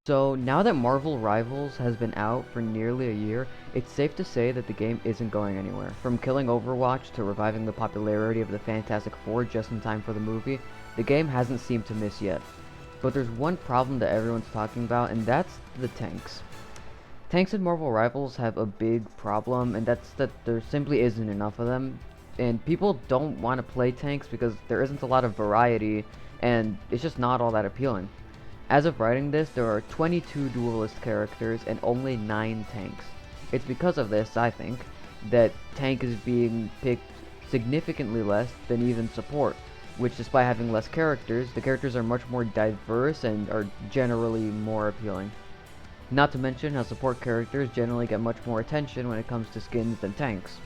So now that Marvel Rivals has been out for nearly a year, it's safe to say that the game isn't going anywhere. From killing Overwatch to reviving the popularity of the Fantastic Four just in time for the movie, the game hasn't seemed to miss yet. But there's one problem that everyone's talking about, and that's the tanks. Tanks in Marvel Rivals have a big problem, and that's that there simply isn't enough of them. And people don't want to play tanks because there isn't a lot of variety, and it's just not all that appealing. As of writing this, there are 22 duelist characters and only 9 tanks. It's because of this, I think, that tank is being picked significantly less than even support, which despite having less characters, the characters are much more diverse and are generally more appealing. Not to mention how support characters generally get much more attention when it comes to skins than tanks.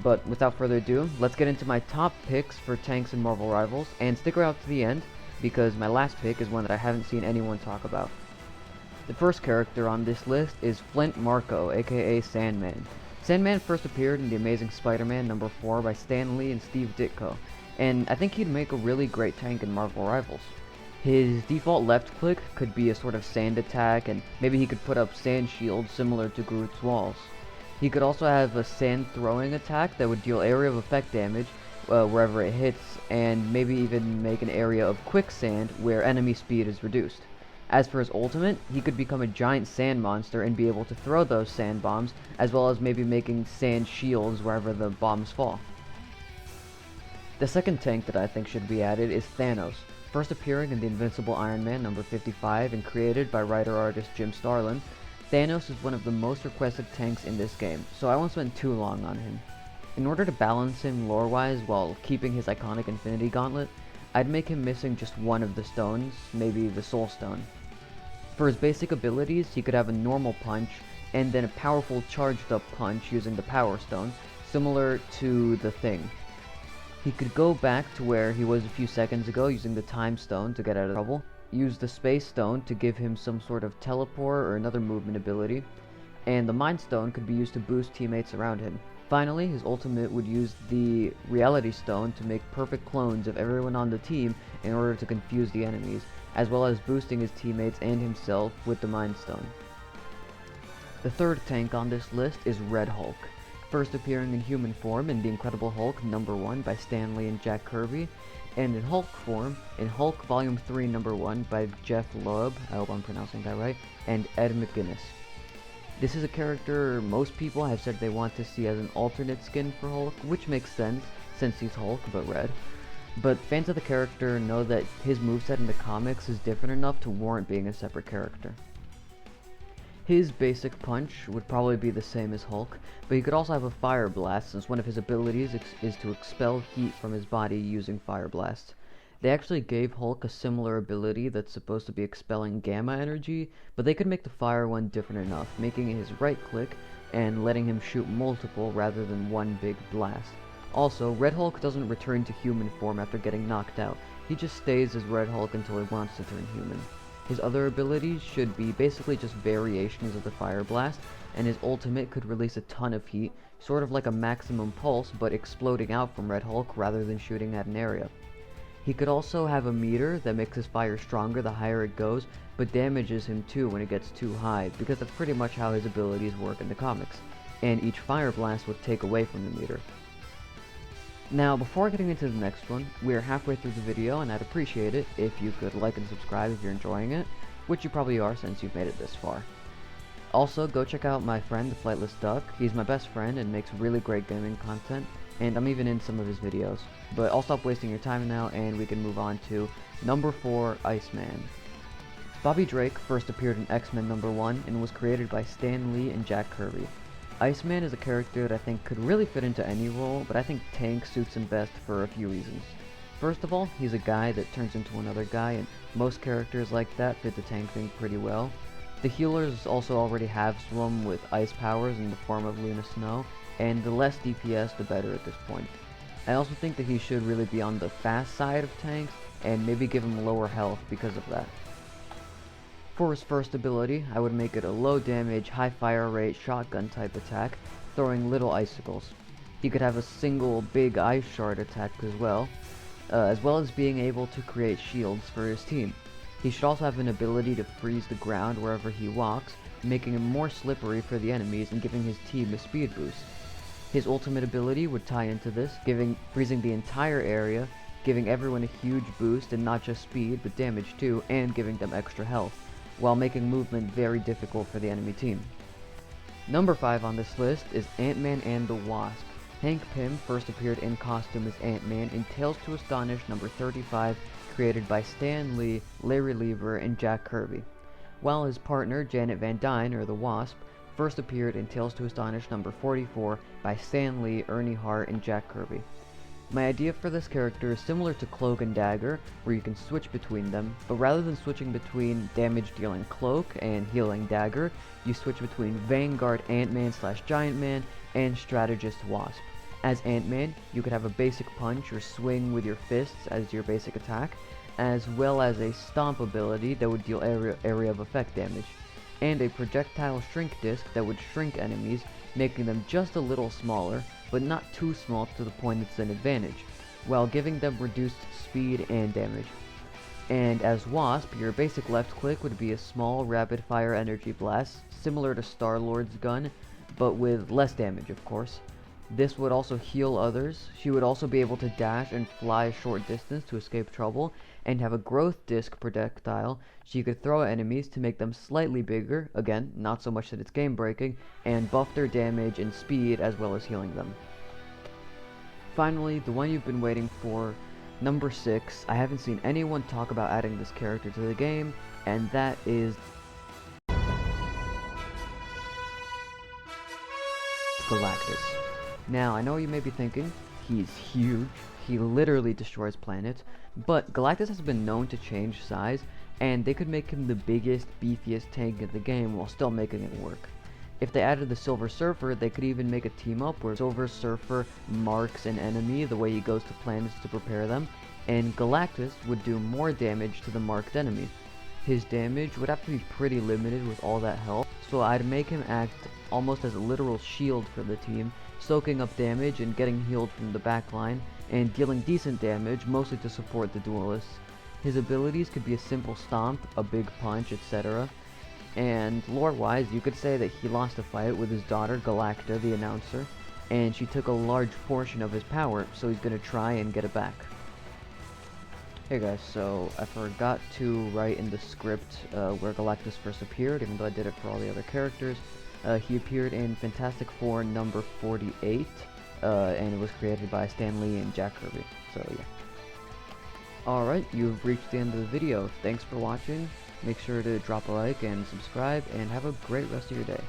But without further ado, let's get into my top picks for tanks in Marvel Rivals, and stick around to the end, because my last pick is one that I haven't seen anyone talk about. The first character on this list is Flint Marko, aka Sandman. Sandman first appeared in The Amazing Spider-Man #4 by Stan Lee and Steve Ditko, and I think he'd make a really great tank in Marvel Rivals. His default left click could be a sort of sand attack, and maybe he could put up sand shields similar to Groot's walls. He could also have a sand throwing attack that would deal area of effect damage wherever it hits, and maybe even make an area of quicksand where enemy speed is reduced. As for his ultimate, he could become a giant sand monster and be able to throw those sand bombs, as well as maybe making sand shields wherever the bombs fall. The second tank that I think should be added is Thanos, first appearing in the Invincible Iron Man #55 and created by writer-artist Jim Starlin. Thanos is one of the most requested tanks in this game, so I won't spend too long on him. In order to balance him lore-wise while keeping his iconic Infinity Gauntlet, I'd make him missing just one of the stones, maybe the Soul Stone. For his basic abilities, he could have a normal punch, and then a powerful charged up punch using the Power Stone, similar to the Thing. He could go back to where he was a few seconds ago using the Time Stone to get out of trouble, use the Space Stone to give him some sort of teleport or another movement ability, and the Mind Stone could be used to boost teammates around him. Finally, his ultimate would use the Reality Stone to make perfect clones of everyone on the team in order to confuse the enemies, as well as boosting his teammates and himself with the Mind Stone. The third tank on this list is Red Hulk, first appearing in human form in The Incredible Hulk #1 by Stan Lee and Jack Kirby, and in Hulk form in Hulk Volume 3 #1 by Jeff Loeb, I hope I'm pronouncing that right, and Ed McGuinness. This is a character most people have said they want to see as an alternate skin for Hulk, which makes sense since he's Hulk but red. But fans of the character know that his moveset in the comics is different enough to warrant being a separate character. His basic punch would probably be the same as Hulk, but he could also have a Fire Blast since one of his abilities is to expel heat from his body using Fire Blast. They actually gave Hulk a similar ability that's supposed to be expelling gamma energy, but they could make the fire one different enough, making it his right click and letting him shoot multiple rather than one big blast. Also, Red Hulk doesn't return to human form after getting knocked out, he just stays as Red Hulk until he wants to turn human. His other abilities should be basically just variations of the Fire Blast, and his ultimate could release a ton of heat, sort of like a maximum pulse but exploding out from Red Hulk rather than shooting at an area. He could also have a meter that makes his fire stronger the higher it goes, but damages him too when it gets too high, because that's pretty much how his abilities work in the comics, and each fire blast would take away from the meter. Now, before getting into the next one, we are halfway through the video, and I'd appreciate it if you could like and subscribe if you're enjoying it, which you probably are since you've made it this far. Also, go check out my friend, the Flightless Duck. He's my best friend and makes really great gaming content, and I'm even in some of his videos. But I'll stop wasting your time now, and we can move on to number 4, Iceman. Bobby Drake first appeared in X-Men #1 and was created by Stan Lee and Jack Kirby. Iceman is a character that I think could really fit into any role, but I think tank suits him best for a few reasons. First of all, he's a guy that turns into another guy, and most characters like that fit the tank thing pretty well. The healers also already have some with ice powers in the form of Luna Snow, and the less DPS the better at this point. I also think that he should really be on the fast side of tanks, and maybe give him lower health because of that. For his first ability, I would make it a low damage, high fire rate shotgun type attack, throwing little icicles. He could have a single big ice shard attack as well as being able to create shields for his team. He should also have an ability to freeze the ground wherever he walks, making him more slippery for the enemies and giving his team a speed boost. His ultimate ability would tie into this, freezing the entire area, giving everyone a huge boost and not just speed but damage too, and giving them extra health, while making movement very difficult for the enemy team. Number 5 on this list is Ant-Man and the Wasp. Hank Pym first appeared in costume as Ant-Man in Tales to Astonish number 35, created by Stan Lee, Larry Lieber, and Jack Kirby, while his partner Janet Van Dyne, or the Wasp, first appeared in Tales to Astonish number 44 by Stan Lee, Ernie Hart, and Jack Kirby. My idea for this character is similar to Cloak and Dagger, where you can switch between them, but rather than switching between damage-dealing Cloak and healing Dagger, you switch between Vanguard Ant-Man/Giant Man and Strategist Wasp. As Ant-Man, you could have a basic punch or swing with your fists as your basic attack, as well as a stomp ability that would deal area of effect damage, and a projectile shrink disc that would shrink enemies, making them just a little smaller, but not too small to the point it's an advantage, while giving them reduced speed and damage. And as Wasp, your basic left click would be a small rapid-fire energy blast, similar to Star-Lord's gun, but with less damage, of course. This would also heal others. She would also be able to dash and fly a short distance to escape trouble, and have a growth disc projectile she could throw at enemies to make them slightly bigger, again, not so much that it's game breaking, and buff their damage and speed as well as healing them. Finally, the one you've been waiting for, number 6, I haven't seen anyone talk about adding this character to the game, and that is Galactus. Now, I know you may be thinking, he's huge, he literally destroys planets, but Galactus has been known to change size, and they could make him the biggest, beefiest tank in the game while still making it work. If they added the Silver Surfer, they could even make a team up where Silver Surfer marks an enemy the way he goes to planets to prepare them, and Galactus would do more damage to the marked enemy. His damage would have to be pretty limited with all that health, so I'd make him act almost as a literal shield for the team, soaking up damage and getting healed from the backline, and dealing decent damage, mostly to support the duelists. His abilities could be a simple stomp, a big punch, etc. And lore-wise, you could say that he lost a fight with his daughter Galacta, the announcer, and she took a large portion of his power, so he's gonna try and get it back. Hey guys, so I forgot to write in the script where Galactus first appeared, even though I did it for all the other characters. He appeared in Fantastic Four number 48, and it was created by Stan Lee and Jack Kirby, so yeah. Alright, you've reached the end of the video. Thanks for watching. Make sure to drop a like and subscribe, and have a great rest of your day.